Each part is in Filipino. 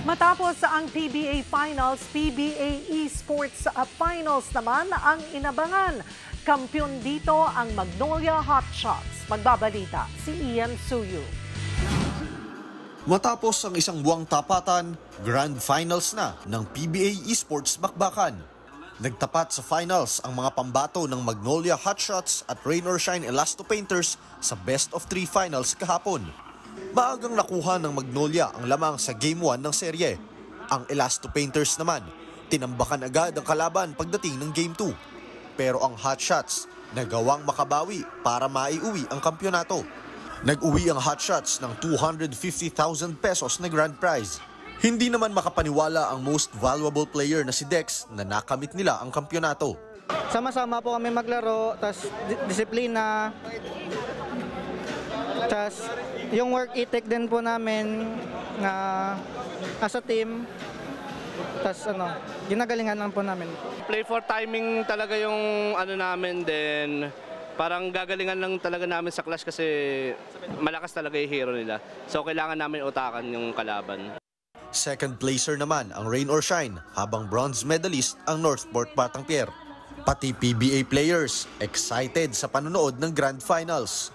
Matapos ang PBA Finals, PBA Esports Finals naman ang inabangan. Kampiyon dito ang Magnolia Hotshots. Magbabalita si Ian Suyu. Matapos ang isang buwang tapatan, Grand Finals na ng PBA Esports Bakbakan. Nagtapat sa finals ang mga pambato ng Magnolia Hotshots at Rain or Shine Elasto Painters sa best of 3 finals kahapon. Maagang nakuha ng Magnolia ang lamang sa Game 1 ng serye. Ang Elasto Painters naman, tinambakan agad ang kalaban pagdating ng Game 2. Pero ang Hotshots, nagawang makabawi para maiuwi ang kampyonato. Nag-uwi ang Hotshots ng 250,000 pesos na grand prize. Hindi naman makapaniwala ang most valuable player na si Dex na nakamit nila ang kampyonato. Sama-sama po kami maglaro, tas disiplina, tas yung work ethic din po namin na as a team, tas ginagalingan lang po namin. Play for timing talaga yung namin din. Parang gagalingan lang talaga namin sa clash kasi malakas talaga yung hero nila. So kailangan namin utakan yung kalaban. Second placer naman ang Rain or Shine habang bronze medalist ang Northport Batang Pier. Pati PBA players excited sa panonood ng Grand Finals.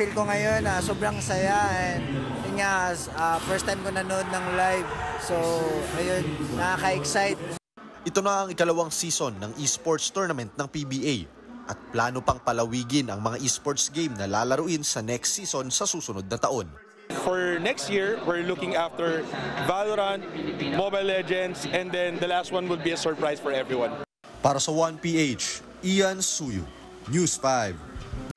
Feel ko ngayon sobrang saya and yun nga, first time ko nanood ng live. So ayun, nakaka-excite. Ito na ang ikalawang season ng esports tournament ng PBA at plano pang palawigin ang mga esports game na lalaruin sa next season sa susunod na taon. For next year, we're looking after Valorant, Mobile Legends, and then the last one will be a surprise for everyone. Para sa 1PH, Ian Suyu, News 5.